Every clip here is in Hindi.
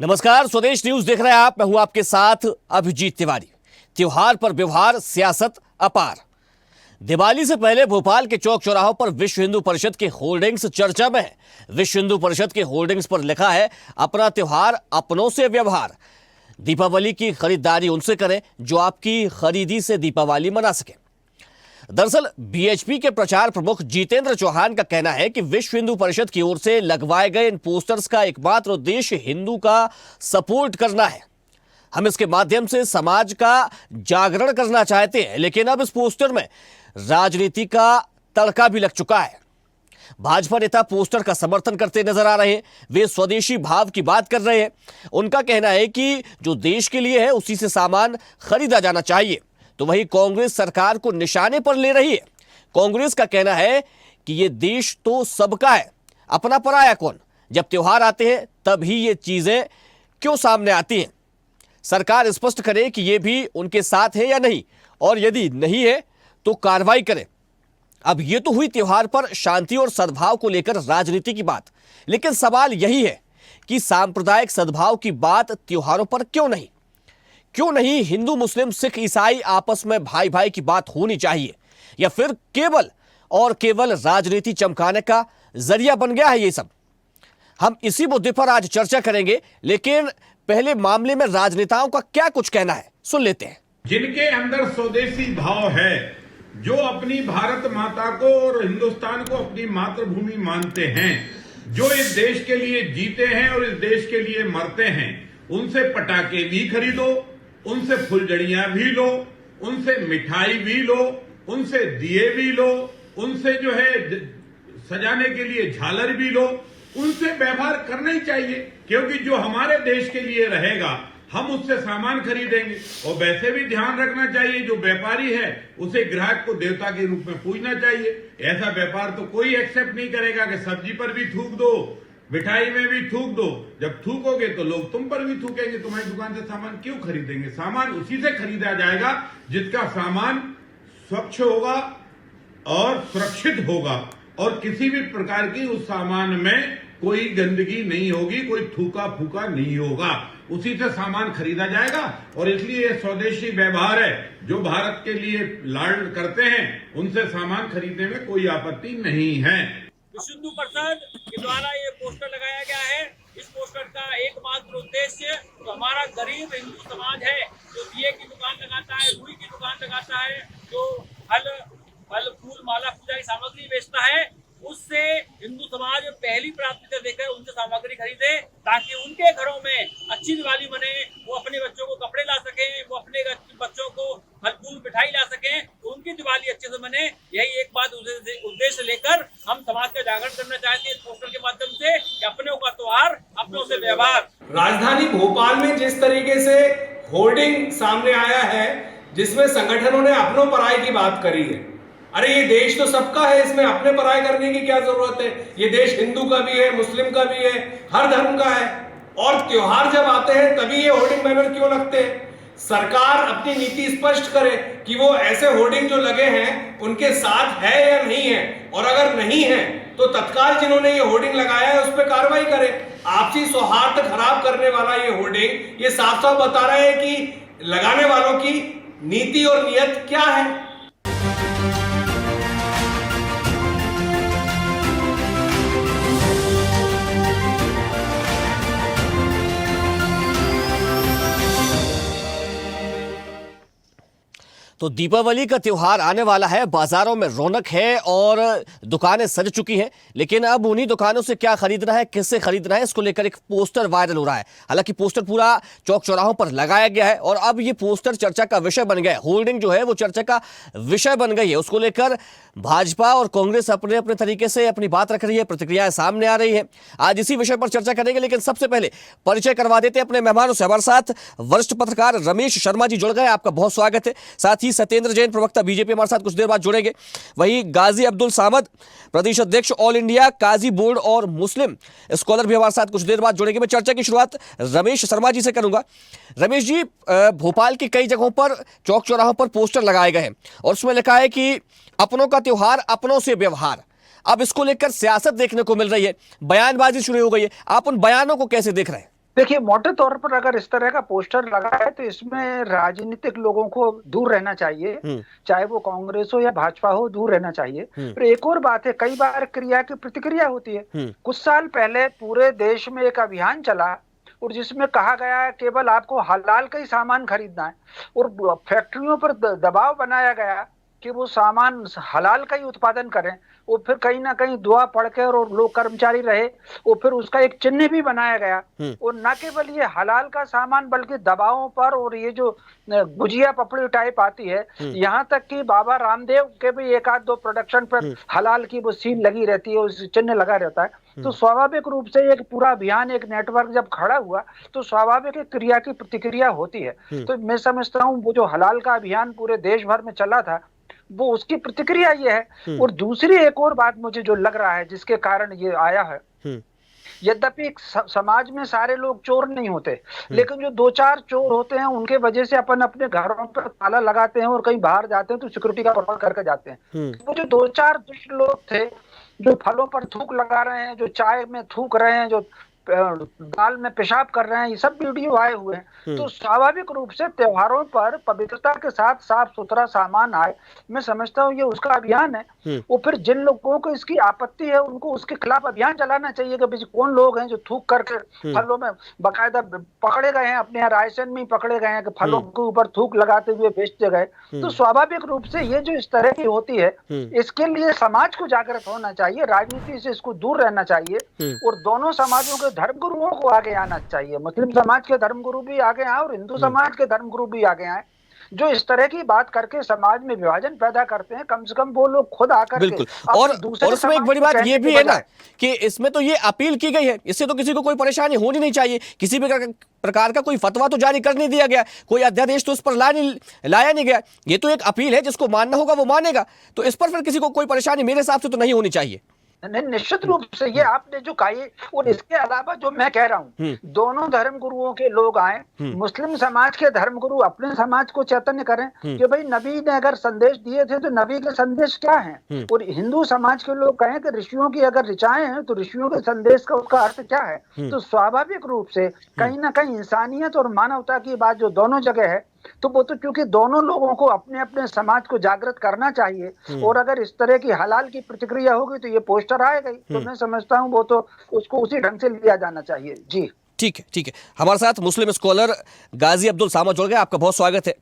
नमस्कार, स्वदेश न्यूज देख रहे हैं आप। मैं हूं आपके साथ अभिजीत तिवारी। त्योहार पर व्यवहार, सियासत अपार। दिवाली से पहले भोपाल के चौक चौराहों पर विश्व हिंदू परिषद के होर्डिंग्स चर्चा में है। विश्व हिंदू परिषद के होर्डिंग्स पर लिखा है, अपना त्योहार अपनों से व्यवहार। दीपावली की खरीदारी उनसे करें जो आपकी खरीदी से दीपावली मना सके। दरअसल बीएचपी के प्रचार प्रमुख जितेंद्र चौहान का कहना है कि विश्व हिंदू परिषद की ओर से लगवाए गए इन पोस्टर्स का एकमात्र उद्देश्य हिंदू का सपोर्ट करना है। हम इसके माध्यम से समाज का जागरण करना चाहते हैं, लेकिन अब इस पोस्टर में राजनीति का तड़का भी लग चुका है। भाजपा नेता पोस्टर का समर्थन करते नजर आ रहे हैं। वे स्वदेशी भाव की बात कर रहे हैं। उनका कहना है कि जो देश के लिए है उसी से सामान खरीदा जाना चाहिए। तो वही कांग्रेस सरकार को निशाने पर ले रही है। कांग्रेस का कहना है कि ये देश तो सबका है, अपना पराया कौन। जब त्योहार आते हैं तब ही ये चीजें क्यों सामने आती हैं। सरकार स्पष्ट करे कि ये भी उनके साथ है या नहीं, और यदि नहीं है तो कार्रवाई करे। अब ये तो हुई त्योहार पर शांति और सद्भाव को लेकर राजनीति की बात, लेकिन सवाल यही है कि सांप्रदायिक सद्भाव की बात त्योहारों पर क्यों नहीं। क्यों नहीं हिंदू, मुस्लिम, सिख, ईसाई आपस में भाई भाई की बात होनी चाहिए, या फिर केवल और केवल राजनीति चमकाने का जरिया बन गया है ये सब। हम इसी मुद्दे पर आज चर्चा करेंगे, लेकिन पहले मामले में राजनेताओं का क्या कुछ कहना है सुन लेते हैं। जिनके अंदर स्वदेशी भाव है, जो अपनी भारत माता को और हिंदुस्तान को अपनी मातृभूमि मानते हैं, जो इस देश के लिए जीते हैं और इस देश के लिए मरते हैं, उनसे पटाखे भी खरीदो, उनसे फुलझड़ियां भी लो, उनसे मिठाई भी लो, उनसे दिए भी लो, उनसे जो है सजाने के लिए झालर भी लो। उनसे व्यवहार करना ही चाहिए, क्योंकि जो हमारे देश के लिए रहेगा हम उससे सामान खरीदेंगे। और वैसे भी ध्यान रखना चाहिए, जो व्यापारी है उसे ग्राहक को देवता के रूप में पूजना चाहिए। ऐसा व्यापार तो कोई एक्सेप्ट नहीं करेगा कि सब्जी पर भी थूक दो, मिठाई में भी थूक दो। जब थूकोगे तो लोग तुम पर भी थूकेंगे, तुम्हारी दुकान से सामान क्यों खरीदेंगे। सामान उसी से खरीदा जाएगा जिसका सामान स्वच्छ होगा और सुरक्षित होगा, और किसी भी प्रकार की उस सामान में कोई गंदगी नहीं होगी, कोई थूका फूका नहीं होगा। उसी से सामान खरीदा जाएगा। और इसलिए ये स्वदेशी व्यवहार है, जो भारत के लिए लाड करते हैं उनसे सामान खरीदने में कोई आपत्ति नहीं है। विश्व हिंदू परिषद के द्वारा ये पोस्टर लगाया गया है। इस पोस्टर का एकमात्र उद्देश्य जो हमारा गरीब हिंदू समाज है, जो दिए की दुकान लगाता है, रुई की दुकान लगाता है, जो फल फूल माला पूजा की सामग्री बेचता है, उससे हिंदू समाज में पहली प्राथमिकता देकर उनसे सामग्री खरीदे, ताकि उनके घरों में अच्छी दिवाली बने। वो अपने बच्चों को कपड़े ला सकें, वो अपने बच्चों को फल फूल मिठाई ला सकें, तो उनकी दिवाली अच्छे से बने। यही एक बात उद्देश्य लेकर हम समाज का जागरण करना चाहते हैं इस पोस्टर के माध्यम से कि अपनों का त्योहार अपनों से व्यवहार। राजधानी भोपाल में जिस तरीके से होर्डिंग सामने आया है, जिसमें संगठनों ने अपनों पराई की बात करी है। अरे ये देश तो सबका है, इसमें अपने पराय करने की क्या जरूरत है। ये देश हिंदू का भी है, मुस्लिम का भी है, हर धर्म का है। और त्योहार जब आते हैं तभी ये होर्डिंग बैनर क्यों लगते हैं। सरकार अपनी नीति स्पष्ट करे कि वो ऐसे होर्डिंग जो लगे हैं उनके साथ है या नहीं है, और अगर नहीं है तो तत्काल जिन्होंने ये होर्डिंग लगाया है उस पर कार्रवाई करे। आपसी सौहार्द खराब करने वाला ये होर्डिंग ये साफ साफ बता रहे हैं कि लगाने वालों की नीति और नियत क्या है। तो दीपावली का त्योहार आने वाला है, बाजारों में रौनक है और दुकानें सज चुकी हैं, लेकिन अब उन्हीं दुकानों से क्या खरीदना है, किससे खरीदना है, इसको लेकर एक पोस्टर वायरल हो रहा है। हालांकि पोस्टर पूरा चौक चौराहों पर लगाया गया है और अब ये पोस्टर चर्चा का विषय बन गया है। होर्डिंग जो है वो चर्चा का विषय बन गई है। उसको लेकर भाजपा और कांग्रेस अपने अपने तरीके से अपनी बात रख रही है, प्रतिक्रियाएं सामने आ रही है। आज इसी विषय पर चर्चा करेंगे, लेकिन सबसे पहले परिचय करवा देते हैं अपने मेहमानों से। हमारे साथ वरिष्ठ पत्रकार रमेश शर्मा जी जुड़ गए, आपका बहुत स्वागत है। साथ ही सत्येंद्र जैन, प्रवक्ता बीजेपी, हमारे साथ कुछ देर बाद जुड़ेंगे। वहीं गाजी अब्दुल सामद, प्रदेश अध्यक्ष ऑल इंडिया काजी बोर्ड और मुस्लिम स्कॉलर भी हमारे साथ कुछ देर बाद जुड़ेंगे। मैं चर्चा की शुरुआत रमेश शर्मा जी से करूंगा। रमेश जी, भोपाल की कई जगहों पर चौक चौराहों पर पोस्टर लगाए गए हैं और उसमें लिखा है कि अपनों का त्योहार अपनों से व्यवहार। अब इसको लेकर सियासत देखने को मिल रही है, बयानबाजी शुरू हो गई है। आप उन बयानों को कैसे देख रहे हैं? देखिए, मोटे तौर पर अगर इस तरह का पोस्टर लगा है तो इसमें राजनीतिक लोगों को दूर रहना चाहिए, चाहे वो कांग्रेस हो या भाजपा हो, दूर रहना चाहिए। पर एक और बात है, कई बार क्रिया की प्रतिक्रिया होती है। कुछ साल पहले पूरे देश में एक अभियान चला और जिसमें कहा गया है केवल आपको हलाल का ही सामान खरीदना है, और फैक्ट्रियों पर दबाव बनाया गया कि वो सामान हलाल का ही उत्पादन करें। वो फिर कहीं ना कहीं दुआ पढ़कर और लोग कर्मचारी रहे, वो फिर उसका एक चिन्ह भी बनाया गया। और न केवल ये हलाल का सामान बल्कि दबावों पर, और ये जो गुजिया पपड़ी टाइप आती है, यहाँ तक कि बाबा रामदेव के भी एक आध दो प्रोडक्शन पर हलाल की वो सील लगी रहती है, उस चिन्ह लगा रहता है। तो स्वाभाविक रूप से एक पूरा अभियान, एक नेटवर्क जब खड़ा हुआ तो स्वाभाविक क्रिया की प्रतिक्रिया होती है। तो मैं समझता हूँ वो जो हलाल का अभियान पूरे देश भर में चला था, वो उसकी प्रतिक्रिया ये है। और दूसरी एक और बात मुझे जो लग रहा है जिसके कारण ये आया है, यद्यपि समाज में सारे लोग चोर नहीं होते, लेकिन जो दो चार चोर होते हैं उनके वजह से अपन अपने घरों पर ताला लगाते हैं और कहीं बाहर जाते हैं तो सिक्योरिटी का प्रबंध करके जाते हैं। वो जो दो चार दुष्ट लोग थे जो फलों पर थूक लगा रहे हैं, जो चाय में थूक रहे हैं, जो दाल में पेशाब कर रहे हैं, ये सब वीडियो आए हुए हैं। तो स्वाभाविक रूप से त्योहारों पर पवित्रता के साथ साफ सुथरा सामान आए, मैं समझता हूँ ये उसका अभियान है। वो फिर जिन लोगों को इसकी आपत्ति है उनको उसके खिलाफ अभियान चलाना चाहिए कि भाई कौन लोग हैं जो थूक करके फलों में, बाकायदा पकड़े गए हैं, अपने यहाँ रायसेन में पकड़े गए हैं कि फलों के ऊपर थूक लगाते हुए बेचते गए। तो स्वाभाविक रूप से ये जो इस तरह की होती है, इसके लिए समाज को जागृत होना चाहिए, राजनीति से इसको दूर रहना चाहिए, और दोनों समाजों के धर्मगुरुओं को आगे आना चाहिए। मुस्लिम समाज के धर्मगुरु भी आगे आए और हिंदू समाज के धर्मगुरु भी आगे आए। जो इस तरह की बात करके समाज में विभाजन पैदा करते हैं, कम से कम वो लोग खुद आकर बिल्कुल। और इसमें एक बड़ी बात ये भी है ना कि इसमें तो ये अपील की गई है, इससे तो किसी को कोई परेशानी होनी नहीं चाहिए, किसी भी प्रकार का कोई फतवा तो जारी कर नहीं दिया गया, कोई अध्यादेश तो उस पर लाया नहीं गया। ये तो एक अपील है, जिसको मानना होगा वो मानेगा। तो इस पर फिर किसी को कोई परेशानी मेरे हिसाब से तो नहीं होनी चाहिए। नहीं, निश्चित रूप से ये आपने जो कहा, और इसके अलावा जो मैं कह रहा हूँ, दोनों धर्म गुरुओं के लोग आए, मुस्लिम समाज के धर्म गुरु अपने समाज को चैतन्य करें कि भाई नबी ने अगर संदेश दिए थे तो नबी के संदेश क्या हैं, और हिंदू समाज के लोग कहें कि ऋषियों की अगर ऋचाएं हैं तो ऋषियों के संदेश का उसका अर्थ क्या है। तो स्वाभाविक रूप से कहीं ना कहीं इंसानियत और मानवता की बात जो दोनों जगह है, तो वो तो क्योंकि दोनों लोगों को अपने अपने समाज को जागृत करना चाहिए। और अगर इस तरह की हलाल की प्रतिक्रिया होगी तो ये पोस्टर आएगा ही। तो मैं समझता हूँ वो तो उसको उसी ढंग से लिया जाना चाहिए। जी ठीक है, ठीक है। हमारे साथ मुस्लिम स्कॉलर गाजी अब्दुल सामद जुड़ गए, आपका बहुत स्वागत है।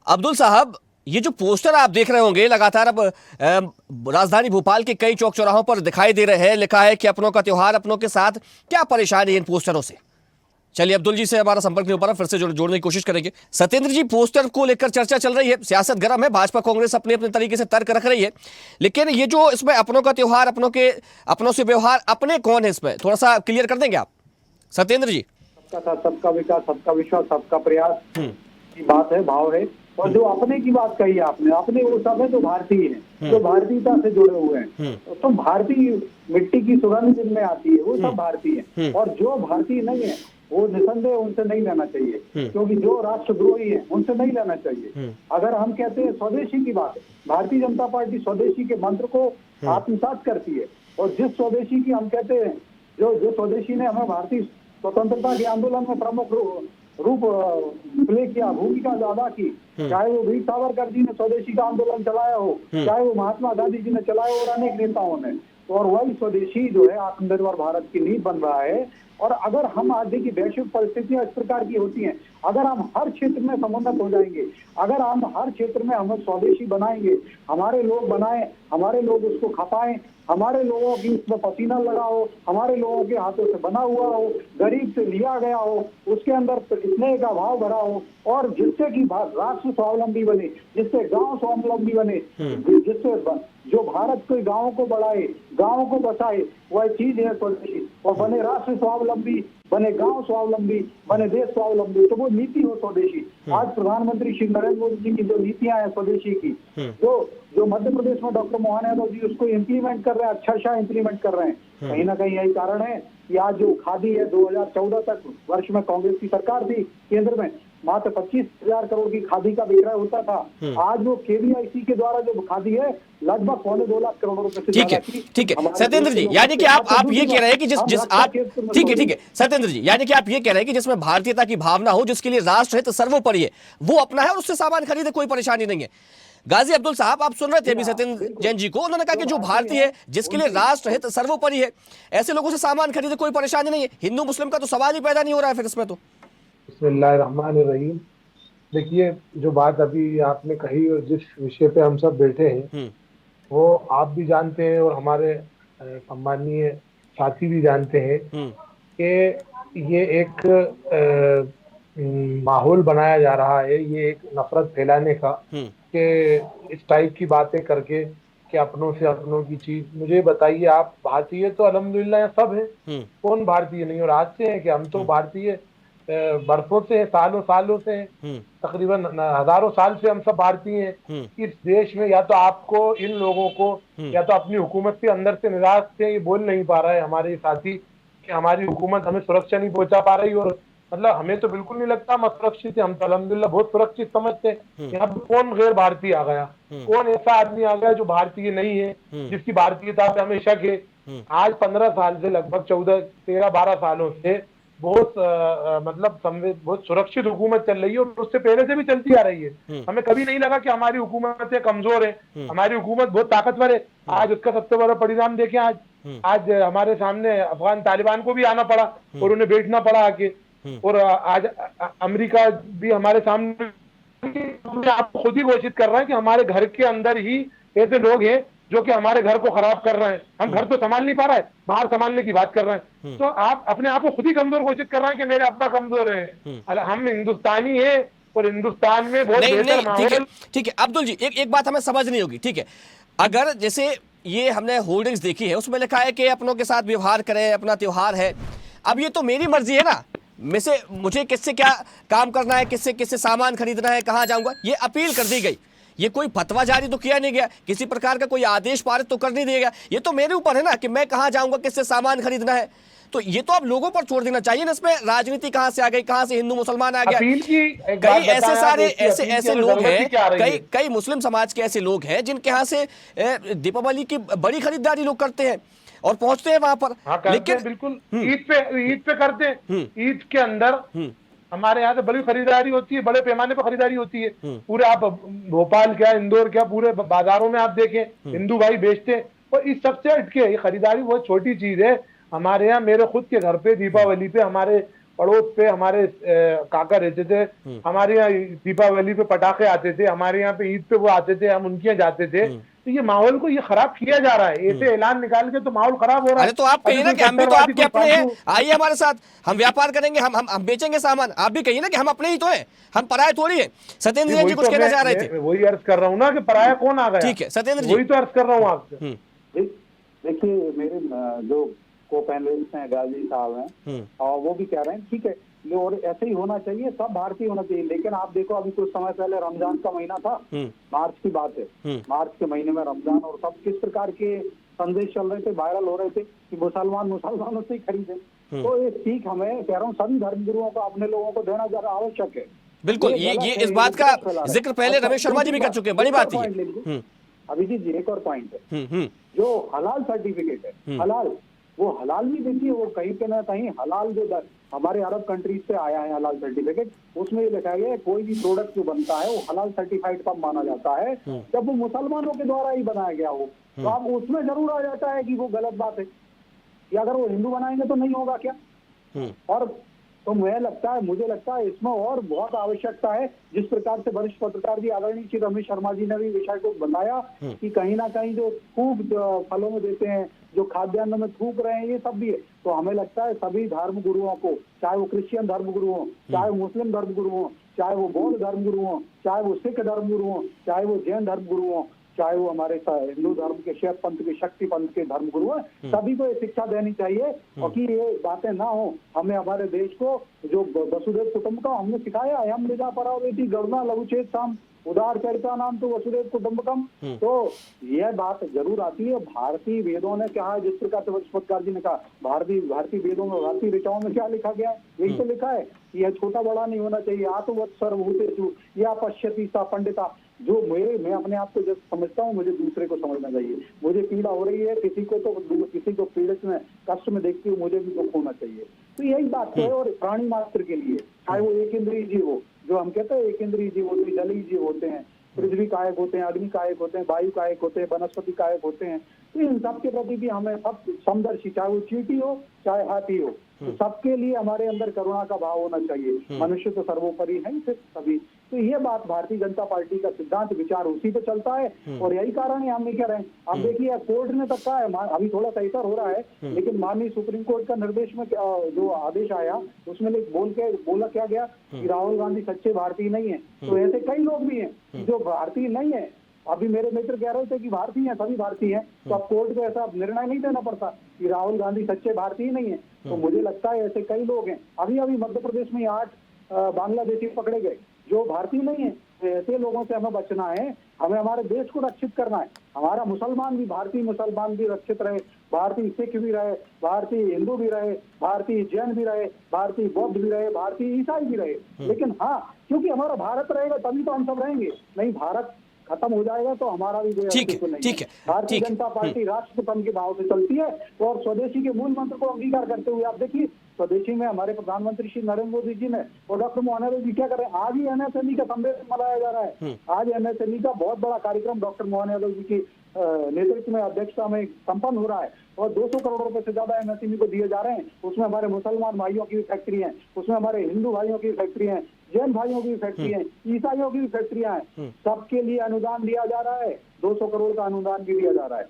अब्दुल साहब, ये जो पोस्टर आप देख रहे होंगे लगातार अब राजधानी भोपाल के कई चौक चौराहों पर दिखाई दे रहे हैं, लिखा है कि अपनों का त्योहार अपनों के साथ। क्या परेशानी है इन पोस्टरों से? चलिए अब्दुल जी से हमारा संपर्क नहीं हो पा रहा, फिर से जोड़ने की कोशिश करेंगे। सत्येंद्र जी, पोस्टर को लेकर चर्चा चल रही है, सियासत गर्म है, भाजपा कांग्रेस अपने अपने तरीके से तर्क रख रही है, लेकिन ये जो इसमें अपनों का त्योहार अपनों से व्यवहार, अपने कौन है, इसमें थोड़ा सा क्लियर कर देंगे आप सत्येंद्र जी? सबका साथ, सबका विकास, सबका विश्वास, सबका प्रयास की बात है, भाव है। और जो अपने की बात कही आपने, अपने वो सब है जो भारतीय है, जो भारतीयता से जुड़े हुए हैं। तो भारतीय मिट्टी की सुगंध जिनमें आती है वो सब भारतीय है। और जो भारतीय नहीं है वो निसंदेह उनसे नहीं लेना चाहिए, क्योंकि जो राष्ट्रद्रोही है उनसे नहीं लेना चाहिए। अगर हम कहते हैं स्वदेशी की बात, भारतीय जनता पार्टी स्वदेशी के मंत्र को आत्मसात करती है। और जिस स्वदेशी की हम कहते हैं, जो स्वदेशी ने हमें भारतीय स्वतंत्रता के आंदोलन में प्रमुख रूप प्ले किया, भूमिका अदा की, चाहे वो वीर सावरकर जी ने स्वदेशी का आंदोलन चलाया हो, चाहे वो महात्मा गांधी जी ने चलाया और अनेक नेताओं ने, और वही स्वदेशी जो है आत्मनिर्भर भारत की नींव बन रहा है। और अगर हम आज देखिए वैश्विक परिस्थितियां इस प्रकार की होती हैं, अगर हम हर क्षेत्र में समुन्नत हो जाएंगे, अगर हम हर क्षेत्र में हमें स्वदेशी बनाएंगे, हमारे लोग बनाएं, हमारे लोग उसको खपाएं, हमारे लोगों की उसमें पसीना लगा हो, हमारे लोगों के हाथों से बना हुआ हो, गरीब से लिया गया हो, उसके अंदर स्नेह का भाव भरा हो, और जिससे कि राष्ट्र स्वावलंबी बने, जिससे गांव स्वावलंबी बने, जिससे जो भारत के गांवों को बढ़ाए, गांवों को बचाए, वह चीज है स्वदेशी। और बने राष्ट्र स्वावलंबी, बने गांव स्वावलंबी, बने देश स्वावलंबी, तो वो नीति हो स्वदेशी। आज प्रधानमंत्री श्री नरेंद्र मोदी जी की जो नीतियां हैं स्वदेशी की, जो मध्य प्रदेश में डॉक्टर मोहन यादव जी उसको इम्प्लीमेंट कर रहे हैं, अक्षरशः इम्प्लीमेंट कर रहे हैं। कहीं ना कहीं यही कारण है कि आज जो खादी है 2014 तक वर्ष में कांग्रेस की सरकार थी केंद्र में, मात्र 25,000 करोड़ की खादी का विक्रय होता था। आज वो केवीआईसी के द्वारा जो खादी है लगभग 2.25 लाख करोड़ रुपए से ठीक है, ठीक है सत्येंद्र जी, यानी कि आप ये कह रहे हैं कि जिस आप ठीक है सत्येंद्र जी, यानी कि आप ये कह रहे हैं कि जिसमें भारतीयता की भावना हो, जिसके लिए राष्ट्र हित सर्वोपरि है, वो अपना है और उससे सामान खरीदे, कोई परेशानी नहीं है। गाजी अब्दुल साहब, आप सुन रहे थे अभी सत्येंद्र जैन जी को, उन्होंने कहा कि जो भारतीय है, जिसके लिए राष्ट्र हित सर्वोपरि है, ऐसे लोगों से सामान खरीदे, कोई परेशानी नहीं है। हिंदू मुस्लिम का तो सवाल ही पैदा नहीं हो रहा है फिर इसमें तो। बिस्मिल्लाहिर्रहमानिर्रहीम। देखिए, जो बात अभी आपने कही और जिस विषय पे हम सब बैठे हैं वो आप भी जानते हैं और हमारे सम्मानीय साथी भी जानते हैं कि ये एक माहौल बनाया जा रहा है, ये एक नफरत फैलाने का, कि इस टाइप की बातें करके कि अपनों से अपनों की चीज। मुझे बताइए, आप भारतीय तो अल्हम्दुलिल्लाह सब हैं, कौन भारतीय नहीं? और आज से है कि हम तो भारतीय बरसों से है, सालों से हैं, तकरीबन हजारों साल से हम सब भारतीय हैं। इस देश में या तो आपको इन लोगों को या तो अपनी हुकूमत के अंदर से निराश से ये बोल नहीं पा रहा है हमारे साथी कि हमारी हुकूमत हमें सुरक्षा नहीं पहुंचा पा रही, और मतलब हमें तो बिल्कुल नहीं लगता हम सुरक्षित है, हम तो अल्हम्दुलिल्लाह बहुत सुरक्षित समझते हैं। यहाँ पर कौन गैर भारतीय आ गया, कौन ऐसा आदमी आ गया जो भारतीय नहीं है, जिसकी भारतीयता पे हमें शक है? आज 15 साल से, लगभग 13-12 सालों से बहुत मतलब बहुत सुरक्षित हुकूमत चल रही है, और उससे पहले से भी चलती आ रही है। हमें कभी नहीं लगा कि हमारी हुकूमत कमजोर है, हमारी हुकूमत बहुत ताकतवर है। आज उसका सबसे बड़ा परिणाम देखें, आज हमारे सामने अफगान तालिबान को भी आना पड़ा और उन्हें बैठना पड़ा आके, और आज अमेरिका भी हमारे सामने आप खुद ही घोषित कर रहा है कि हमारे घर के अंदर ही ऐसे लोग हैं जो कि हमारे घर को खराब कर रहे हैं। हम घर तो संभाल नहीं पा रहे हैं, बाहर संभालने की बात कर रहे हैं। तो आप अपने आप को खुद ही कमजोर घोषित कर रहे हैं कि मेरे अपना कमजोर है। हम हिंदुस्तानी है और हिंदुस्तान में बहुत बेहतर माहौल। ठीक है अब्दुल जी, एक बात हमें समझनी होगी, ठीक है, अगर जैसे ये हमने होर्डिंग्स देखी है, उसमें लिखा है कि अपनों के साथ व्यवहार करें, अपना त्योहार है। अब ये तो मेरी मर्जी है ना, मुझे किससे क्या काम करना है, किससे सामान खरीदना है, कहाँ जाऊंगा, ये अपील कर दी गई। ये कोई फतवा जारी तो किया नहीं गया, किसी प्रकार का कोई आदेश पारित तो कर नहीं दिया गया। ये तो मेरे ऊपर है ना कि मैं कहाँ जाऊंगा, किससे सामान खरीदना है। तो ये तो आप लोगों पर छोड़ देना चाहिए ना, इसमें राजनीति कहाँ से आ गई, कहाँ से हिंदू मुसलमान आ गया। कई ऐसे सारे ऐसे लोग हैं, कई मुस्लिम समाज के ऐसे लोग हैं जिनके यहाँ से दीपावली की बड़ी खरीदारी लोग करते हैं और पहुंचते हैं वहां पर। लेकिन बिल्कुल ईद पे करते हैं। ईद के अंदर हमारे यहाँ से बड़ी खरीदारी होती है, बड़े पैमाने पर खरीदारी होती है। पूरे आप भोपाल क्या, इंदौर क्या, पूरे बाजारों में आप देखें हिंदू भाई बेचते हैं। और इस सबसे हटके ये खरीदारी बहुत छोटी चीज है। हमारे यहाँ मेरे खुद के घर पे दीपावली पे, हमारे पड़ोस पे हमारे काका रहते थे, हमारे यहाँ दीपावली पे पटाखे आते थे, हमारे यहाँ पे ईद पे वो आते थे, हम उनके यहाँ जाते थे। तो ये माहौल को ये खराब किया जा रहा है, ऐसे ऐलान निकाल के तो माहौल खराब हो रहा है। अरे तो आप कहिए ना कि हम भी तो आपके अपने हैं, आइए हमारे साथ, हम व्यापार करेंगे, हम बेचेंगे सामान। आप भी कहिए ना कि हम अपने ही तो हैं, हम पराये थोड़ी है। सत्येंद्र जी कुछ कहना चाह रहे थे। वही अर्ज कर रहा हूँ ना कि पराया कौन आ गया। ठीक है सत्येंद्र जी, वही तो अर्ज कर रहा हूँ आपसे। देखिए, मेरे जो को पैनलिस्ट हैं, गाजी साहब हैं, और वो भी कह रहे हैं ठीक है, और ऐसे ही होना चाहिए, सब भारतीय होना चाहिए। लेकिन आप देखो, अभी कुछ समय पहले रमजान का महीना था, मार्च की बात है, मार्च के महीने में रमजान, और सब किस प्रकार के संदेश चल रहे थे, वायरल हो रहे थे कि मुसलमानों से ही खरीदे। तो ये सीख हमें, कह रहा हूँ, सभी धर्मगुरुओं को, अपने लोगों को देना जरा आवश्यक है। बिल्कुल, ये इस बात का जिक्र पहले रमेश शर्मा जी भी कर चुके हैं। बड़ी बात है अभिजीत जी, एक और पॉइंट है, जो हलाल सर्टिफिकेट है, हलाल, वो हलाल भी देखिए, वो कहीं पे ना कहीं हलाल जो हमारे अरब कंट्रीज से आया है हलाल सर्टिफिकेट, उसमें ये लिखा गया है कोई भी प्रोडक्ट जो बनता है वो हलाल सर्टिफाइड कब माना जाता है, जब वो मुसलमानों के द्वारा ही बनाया गया हो। तो अब उसमें जरूर आ जाता है कि वो गलत बात है, कि अगर वो हिंदू बनाएंगे तो नहीं होगा क्या। और तो मुझे लगता है इसमें और बहुत आवश्यकता है। जिस प्रकार से वरिष्ठ पत्रकार जी आदरणीय श्री रमेश शर्मा जी ने भी विषय को बताया कि कहीं ना कहीं जो थूक फलों में देते हैं, जो खाद्यान्न में थूक रहे हैं, ये सब भी है। तो हमें लगता है सभी धर्म गुरुओं को, चाहे वो क्रिश्चियन धर्म गुरु हो, चाहे वो मुस्लिम धर्म गुरु हो, चाहे वो बौद्ध धर्म गुरु हो, चाहे वो सिख धर्म गुरु हो, चाहे वो जैन धर्म गुरु हो, चाहे वो हमारे हिंदू धर्म के शैव पंथ के, शक्ति पंथ के धर्मगुरु हैं, सभी को ये शिक्षा देनी चाहिए और कि ये बातें ना हो। हमें हमारे देश को जो वसुधैव कुटुंबकम हमने सिखाया है, हम निजा परावेति गरुणा लघुचेत साम उदार चरिता नाम तो वसुधैव कुटुंबकम, तो यह बात जरूर आती है। भारतीय वेदों ने क्या है, जिस प्रकार से वचस्पतिकार जी ने कहा, भारतीय वेदों में, भारतीय ऋचाओं में क्या लिखा गया है, यही तो लिखा है, यह छोटा बड़ा नहीं होना चाहिए। आत्मवत् सर्वभूतेषु या पश्यति सा पंडिता, जो मैं अपने आप को जब समझता हूँ, मुझे दूसरे को समझना चाहिए। मुझे पीड़ा हो रही है, किसी को पीड़ित में, कष्ट में देखती हूँ, मुझे भी दुख होना चाहिए। तो यही बात है। और प्राणी मात्र के लिए, चाहे वो एक इंद्रिय जीव हो, जो हम कहते हैं एक इंद्रिय जीव होते हैं, जलीय जीव होते हैं, पृथ्वी कायक होते हैं, अग्नि कायक होते हैं, वायु कायक होते हैं, वनस्पति कायक होते हैं, तो इन सब के प्रति भी हमें सब समदर्शी, चाहे वो चींटी हो चाहे हाथी हो, तो सबके लिए हमारे अंदर करुणा का भाव होना चाहिए। मनुष्य तो सर्वोपरि है सिर्फ सभी। तो ये बात भारतीय जनता पार्टी का सिद्धांत विचार उसी पे चलता है और यही कारण है हम नहीं कह रहे हैं। अब देखिए कोर्ट ने तक कहा है, अभी थोड़ा सहीतर हो रहा है, लेकिन माननीय सुप्रीम कोर्ट का निर्देश में जो आदेश आया उसमें बोला क्या गया कि राहुल गांधी सच्चे भारतीय नहीं है। तो ऐसे कई लोग भी हैं जो भारतीय नहीं है। अभी मेरे मित्र कह रहे थे कि भारतीय हैं, सभी भारतीय हैं, तो अब कोर्ट को ऐसा निर्णय नहीं देना पड़ता कि राहुल गांधी सच्चे भारतीय नहीं है। तो मुझे लगता है ऐसे कई लोग हैं। अभी मध्य प्रदेश में 8 बांग्लादेशी पकड़े गए जो भारतीय नहीं है। तो ऐसे लोगों से हमें बचना है, हमें हमारे देश को रक्षित करना है। हमारा मुसलमान भी, भारतीय मुसलमान भी रक्षित रहे, भारतीय सिख भी रहे, भारतीय हिंदू भी रहे, भारतीय जैन भी रहे, भारतीय बौद्ध भी रहे, भारतीय ईसाई भी रहे। लेकिन हाँ, क्योंकि हमारा भारत रहेगा तभी तो हम सब रहेंगे, नहीं भारत खत्म हो जाएगा तो हमारा भी ठीक है। भारतीय जनता पार्टी राष्ट्रपति के भाव से चलती है और स्वदेशी के मूल मंत्र को अंगीकार करते हुए आप देखिए स्वदेशी में हमारे प्रधानमंत्री श्री नरेंद्र मोदी जी ने और डॉक्टर मोहन यादव जी क्या कर रहे हैं। आज ही एमएसएमई का संदेश मनाया जा रहा है। आज एमएसएमई का बहुत बड़ा कार्यक्रम डॉक्टर मोहन यादव जी की नेतृत्व में, अध्यक्षता में संपन्न हो रहा है और 200 करोड़ रुपए से ज्यादा एमएसएमई को दिए जा रहे हैं। उसमें हमारे मुसलमान भाइयों की भी फैक्ट्री है, उसमें हमारे हिंदू भाइयों की फैक्ट्री है, जैन भाइयों की फैक्ट्री है, ईसाइयों की भी फैक्ट्रियां हैं। सबके लिए अनुदान दिया जा रहा है, 200 करोड़ का अनुदान भी दिया जा रहा है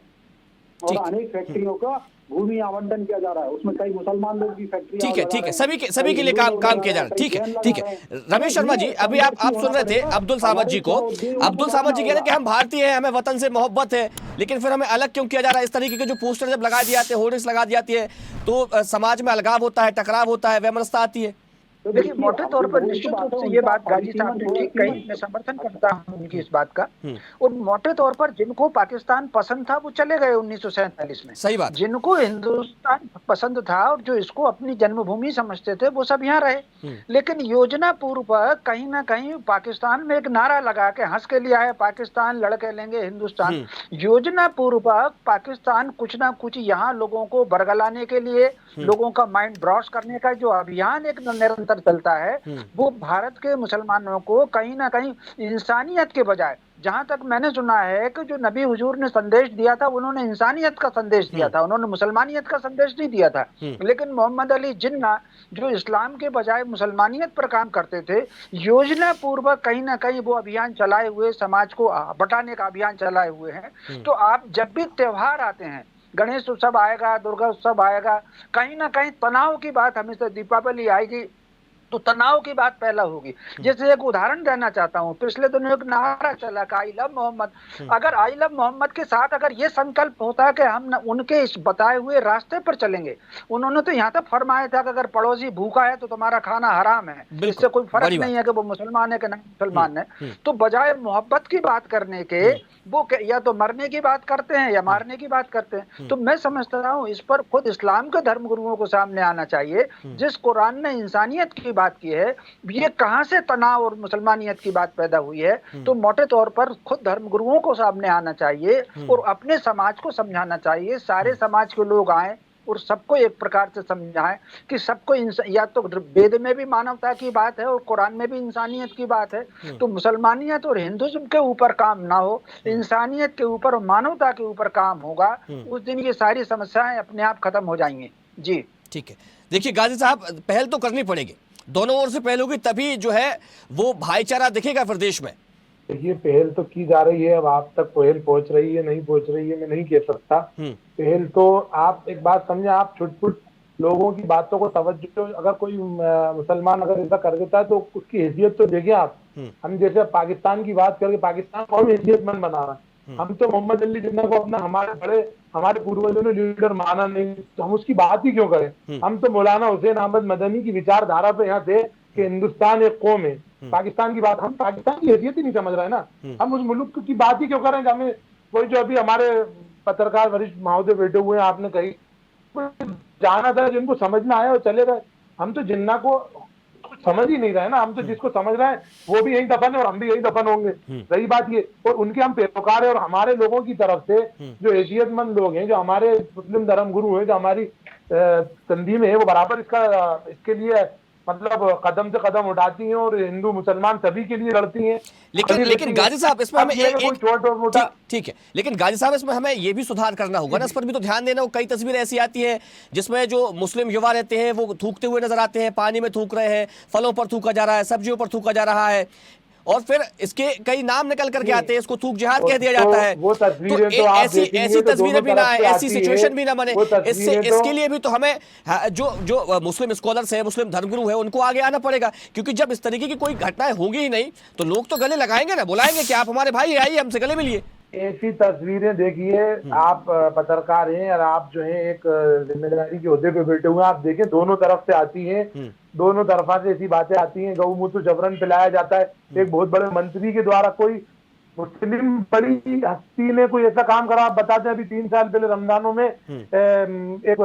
और अनेक फैक्ट्रियों का भूमि आवंटन किया जा रहा है। उसमें कई मुसलमान लोग की फैक्ट्री। ठीक है, सभी के लिए काम किया जा रहा है। ठीक है। रमेश शर्मा जी, अभी आप सुन रहे थे अब्दुल सामद जी को। अब्दुल सामद जी कह रहे हैं कि हम भारतीय हैं, हमें वतन से मोहब्बत है, लेकिन फिर हमें अलग क्यों किया जा रहा है। इस तरीके के जो पोस्टर जब लगा दिए जाते हैं, होर्डिंग्स लगा दी जाती है, तो समाज में अलगाव होता है, टकराव होता है, वैमनस्यता आती है। तो देखिए मोटे तौर पर निश्चित रूप से ये बात गाजी साहब ने ठीक कही, मैं समर्थन करता हूँ उनकी इस बात का। और मोटे तौर पर जिनको पाकिस्तान पसंद था वो चले गए 1947 में। सही बात। जिनको हिंदुस्तान पसंद था और जो इसको अपनी जन्मभूमि समझते थे वो सब यहाँ रहे। लेकिन योजना पूर्व कहीं ना कहीं पाकिस्तान में एक नारा लगा के हंस के लिया है, पाकिस्तान लड़के लेंगे हिंदुस्तान। योजना पूर्वक पाकिस्तान कुछ ना कुछ यहाँ लोगों को बरगलाने के लिए, लोगों का माइंड ब्रॉश करने का जो अभियान एक निरंतर चलता है, वो भारत के मुसलमानों को कहीं ना कहीं इंसानियत के बजाय, जहां तक मैंने सुना है कि जो नबी हुजूर ने संदेश दिया था उन्होंने इंसानियत का संदेश दिया था, उन्होंने मुसलमानियत का संदेश नहीं दिया था। लेकिन मोहम्मद अली जिन्ना जो इस्लाम के बजाय मुसलमानियत पर काम करते थे, योजना पूर्वक कहीं ना कहीं वो अभियान चलाए हुए, समाज को बटाने का अभियान चलाए हुए हैं। तो आप जब भी त्योहार आते हैं, गणेश उत्सव आएगा, दुर्गा उत्सव आएगा, कहीं ना कहीं तनाव की बात, हमेशा दीपावली आएगी तो तनाव की बात पहला होगी। जैसे एक उदाहरण देना चाहता हूँ, पिछले दिनों एक नारा चला कि आई लव मोहम्मद। अगर आई लव मोहम्मद के साथ अगर ये संकल्प होता है कि हम उनके इस बताए हुए रास्ते पर चलेंगे, उन्होंने तो यहाँ तक फरमाया था कि अगर पड़ोसी भूखा है तो तुम्हारा खाना हराम है, इससे कोई फर्क नहीं है कि वो मुसलमान है कि नहीं मुसलमान है। तो बजाय मोहब्बत की बात करने के वो या तो मरने की बात करते हैं या मारने की बात करते हैं। तो मैं समझता हूँ इस पर खुद इस्लाम के धर्मगुरुओं को सामने आना चाहिए। जिस कुरान ने इंसानियत की बात की है, ये कहां से तनाव और मुसलमानियत की बात पैदा हुई है। तो मोटे तौर पर खुद धर्मगुरुओं को सामने आना चाहिए और अपने समाज को समझाना चाहिए। सारे समाज के लोग आए और सबको एक प्रकार से समझाएं कि सबको या तो वेद में भी मानवता की बात है और कुरान में भी इंसानियत की बात है। तो मुसलमानियत और हिंदुज्म के ऊपर काम ना हो, इंसानियत के ऊपर, मानवता के ऊपर काम होगा, उस दिन ये सारी समस्याएं अपने आप खत्म हो जाएंगी। जी ठीक है। देखिए गाजी साहब, पहल तो करनी पड़ेगी, दोनों ओर से पहल होगी तभी जो है वो भाईचारा दिखेगा फिर देश में। देखिए पहल तो की जा रही है, अब आप तक पहल पहुंच रही है नहीं पहुंच रही है मैं नहीं कह सकता। पहल तो आप एक बात समझे, आप छुट-पुट लोगों की बातों को तवज्जो, अगर कोई मुसलमान अगर ऐसा कर देता है तो उसकी हैसियत तो देखिए आप। हम जैसे पाकिस्तान की बात करके पाकिस्तान को हम हैसियतमंद बना रहे हैं, हम तो मोहम्मद अली जिन्ना को अपना हमारे पूर्वजों ने लीडर माना नहीं, तो हम उसकी बात ही क्यों करें। हम तो मौलाना हुसैन अहमद मदनी की विचारधारा पे यहाँ थे कि हिंदुस्तान एक कौम है, पाकिस्तान की बात, हम पाकिस्तान की हैसियत ही नहीं समझ रहे ना, हम उस मुल्क की बात ही क्यों करें। हमें कोई जो अभी हमारे पत्रकार वरिष्ठ महोदय बैठे हुए हैं, आपने कही जाना था, जिनको समझना आया वो चले गए। हम तो जिन्ना को समझ ही नहीं रहे ना, हम तो जिसको समझ रहे हैं वो भी यही दफन है और हम भी यही दफन होंगे। सही बात ये, और उनके हम पैरोकार है, और हमारे लोगों की तरफ से जो हैसियतमंद लोग हैं, जो हमारे मुस्लिम धर्म गुरु हैं, जो हमारी तंजीमें है, वो बराबर इसके लिए मतलब कदम से कदम उठाती हैं, और हिंदू मुसलमान सभी के लिए लड़ती हैं। लेकिन गाजी साहब इसमें हमें एक ठीक है, लेकिन गाजी साहब इसमें हमें ये भी सुधार करना होगा ना, इस पर भी तो ध्यान देना। कई तस्वीरें ऐसी आती हैं जिसमें जो मुस्लिम युवा रहते हैं वो थूकते हुए नजर आते हैं, पानी में थूक रहे हैं, फलों पर थूका जा रहा है, सब्जियों पर थूका जा रहा है, और फिर इसके कई नाम निकल करके आते हैं, इसको थूक जिहाद कह दिया जाता है। वो तस्वीरें तो ऐसी तस्वीरें भी ना आए, ऐसी सिचुएशन भी ना बने, इसके लिए भी तो हमें जो मुस्लिम स्कॉलर्स है, मुस्लिम धर्मगुरु है, उनको आगे आना पड़ेगा, क्योंकि जब इस तरीके की कोई घटनाएं होंगी ही नहीं तो लोग तो गले लगाएंगे ना, बुलाएंगे कि आप हमारे भाई आइए हमसे गले मिलिए। ऐसी तस्वीरें देखिए, आप पत्रकार हैं और आप जो है एक जिम्मेदारी के ओहदे पे बैठे हुए हैं, आप देखें दोनों तरफ से आती हैं, दोनों तरफा से ऐसी बातें आती हैं। गौमूत्र जबरन पिलाया जाता है, एक बहुत बड़े मंत्री के द्वारा कोई मुस्लिम बड़ी हस्ती ने कोई ऐसा काम करा। आप बताते हैं अभी 3 साल पहले रमजानों में एक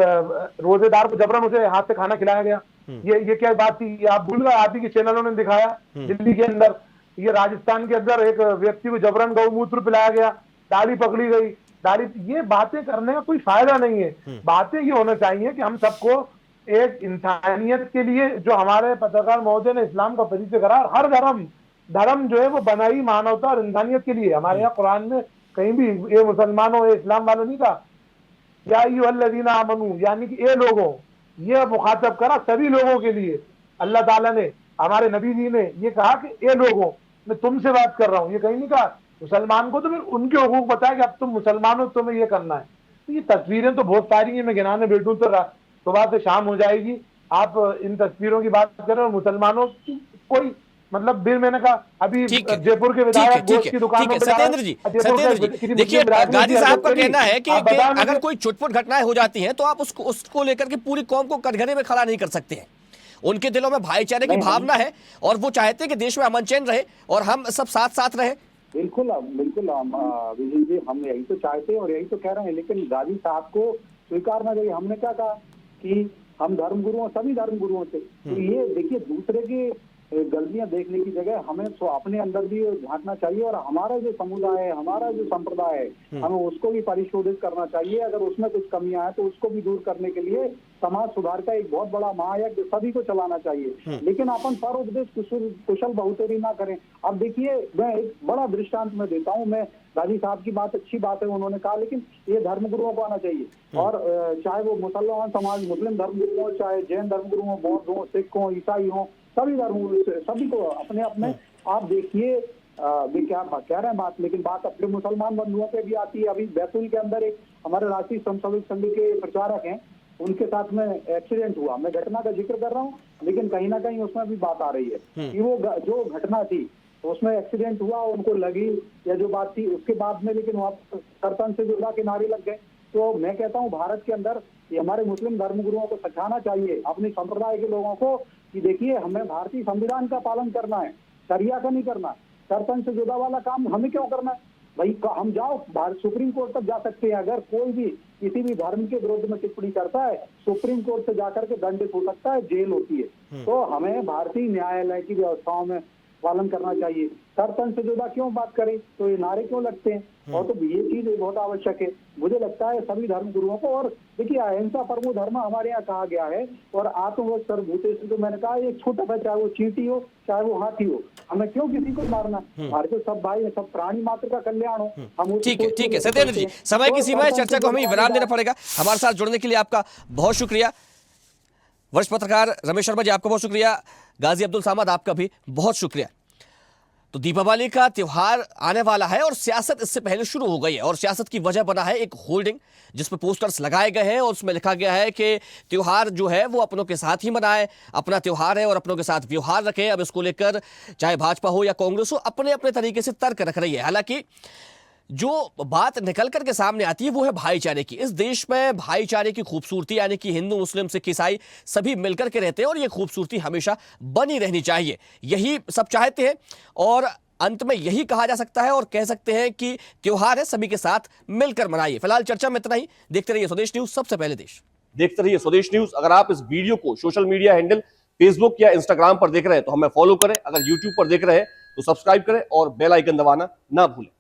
रोजेदार को जबरन उसे हाथ से खाना खिलाया गया। ये क्या बात थी, आप भूल गए? आप ही के चैनलों ने दिखाया दिल्ली के अंदर। ये राजस्थान के अंदर एक व्यक्ति को जबरन गौमूत्र पिलाया गया, दाढ़ी पकड़ी गई, दाढ़ी। ये बातें करने का कोई फायदा नहीं है। बातें ये होना चाहिए कि हम सबको एक इंसानियत के लिए, जो हमारे पत्रकार महोदय ने इस्लाम का परिचय करा, हर धर्म जो है वो बनाई मानवता और इंसानियत के लिए। हमारे यहाँ कुरान में कहीं भी ये मुसलमानों ये इस्लाम वालों नहीं कहा, या अय्युहल्लज़ीना आमनू, यानी कि ये लोगों, ये मुखातब करा सभी लोगों के लिए। अल्लाह ताला ने, हमारे नबी जी ने ये कहा कि ये लोगों, मैं तुमसे बात कर रहा हूँ, ये कहीं नहीं कहा मुसलमान को। तो फिर उनके हुकूक बताया कि अब तुम मुसलमान हो, तुम्हें ये करना है। तो ये तस्वीरें तो बहुत सारी हैं, मैं गिनाने बैठूं तो सुबह से शाम हो जाएगी। आप इन तस्वीरों की बात करें, और मुसलमानों की कोई मतलब फिर मैंने कहा अभी जयपुर के विधायक की दुकान में सत्येंद्र जी देखिए, गाजी साहब का कहना है कि अगर कोई चुटपुट घटनाएं हो जाती हैं तो आप उसको लेकर के पूरी कौम को कटघरे में खड़ा नहीं कर सकते हैं। उनके दिलों में भाईचारे की भावना है और वो चाहते हैं कि देश में अमन चैन रहे और हम सब साथ रहे। बिल्कुल विजय जी, हम यही तो चाहते हैं और यही तो कह रहे हैं, लेकिन गाजी साहब को स्वीकारना चाहिए। हमने क्या कहा कि हम धर्मगुरुओं, सभी धर्मगुरुओं से, तो ये देखिए दूसरे की गलतियां देखने की जगह हमें अपने अंदर भी झांकना चाहिए, और हमारा जो समुदाय है, हमारा जो संप्रदाय है, हमें उसको भी परिशोधित करना चाहिए। अगर उसमें कुछ कमियां हैं तो उसको भी दूर करने के लिए समाज सुधार का एक बहुत बड़ा महायज्ञ सभी को चलाना चाहिए। लेकिन अपन पर उपदेश कुशल बहुतेरी ना करें। अब देखिए, मैं एक बड़ा दृष्टांत में देता हूँ। मैं गाजी साहब की बात अच्छी बात है उन्होंने कहा, लेकिन ये धर्मगुरुओं को आना चाहिए, और चाहे वो मुसलमान समाज, मुस्लिम धर्मगुरु हो, चाहे जैन धर्मगुरु हो, बौद्ध हो, सिख हो, ईसाई हो, सभी धर्मगुरु, सभी को अपने अपने, आप देखिए भी क्या कह रहे हैं बात, लेकिन बात अपने मुसलमान बंधुओं पे भी आती है। अभी बैतूल के अंदर एक हमारे राष्ट्रीय स्वयंसेवक संघ के प्रचारक हैं, उनके साथ में एक्सीडेंट हुआ। मैं घटना का जिक्र कर रहा हूँ, लेकिन कहीं ना कहीं उसमें भी बात आ रही है कि वो जो घटना थी उसमें एक्सीडेंट हुआ, उनको लगी या जो बात थी उसके बाद में, लेकिन वहाँ सरपंच से जुड़ा के नारे लग गए। तो मैं कहता हूँ भारत के अंदर ये हमारे मुस्लिम धर्मगुरुओं को सिखाना चाहिए, अपने संप्रदाय के लोगों को, कि देखिए हमें भारतीय संविधान का पालन करना है, शरिया का नहीं करना। सरपंच से जुड़ा वाला काम हमें क्यों करना है भाई? हम जाओ सुप्रीम कोर्ट तक जा सकते हैं। अगर कोई भी किसी भी धर्म के विरुद्ध में टिप्पणी करता है, सुप्रीम कोर्ट से जाकर के दंडित हो सकता है, जेल होती है। तो हमें भारतीय न्यायालय की व्यवस्थाओं में पालन करना चाहिए। सरपंच से जुड़ा क्यों बात करें, तो ये नारे क्यों लगते हैं? और तो ये चीज बहुत आवश्यक है, मुझे लगता है सभी धर्म गुरुओं को। और देखिए, अहिंसा परमो धर्म हमारे यहाँ कहा गया है, और आत्मवश सर्वभूतेषु, जो मैंने कहा, एक छोटा सा, चाहे वो चींटी हो चाहे वो हाथी हो, हमें क्यों किसी को मारना? हमारे तो सब भाई, सब प्राणी मात्र का कल्याण हो। हम ठीक है सत्येंद्र जी, समय की सीमा है, चर्चा को हमें विराम देना पड़ेगा। हमारे साथ जुड़ने के लिए आपका बहुत शुक्रिया। वरिष्ठ पत्रकार रमेश शर्मा जी, आपका बहुत शुक्रिया। गाजी अब्दुल सामद, आपका भी बहुत शुक्रिया। तो दीपावली का त्योहार आने वाला है और सियासत इससे पहले शुरू हो गई है, और सियासत की वजह बना है एक होर्डिंग जिसमें पोस्टर्स लगाए गए हैं और उसमें लिखा गया है कि त्योहार जो है वो अपनों के साथ ही मनाएं, अपना त्योहार है और अपनों के साथ व्यवहार रखें। अब इसको लेकर चाहे भाजपा हो या कांग्रेस हो, अपने अपने तरीके से तर्क रख रही है। हालांकि जो बात निकल करके सामने आती है वो है भाईचारे की। इस देश में भाईचारे की खूबसूरती, यानी कि हिंदू मुस्लिम सिख ईसाई सभी मिलकर के रहते हैं और ये खूबसूरती हमेशा बनी रहनी चाहिए, यही सब चाहते हैं। और अंत में यही कहा जा सकता है और कह सकते हैं कि त्योहार है, सभी के साथ मिलकर मनाइए। फिलहाल चर्चा में इतना ही। देखते रहिए स्वदेश न्यूज, सबसे पहले देश। देखते रहिए स्वदेश न्यूज। अगर आप इस वीडियो को सोशल मीडिया हैंडल फेसबुक या इंस्टाग्राम पर देख रहे हैं तो हमें फॉलो करें। अगर यूट्यूब पर देख रहे हैं तो सब्सक्राइब करें और बेल आइकन दबाना ना भूलें।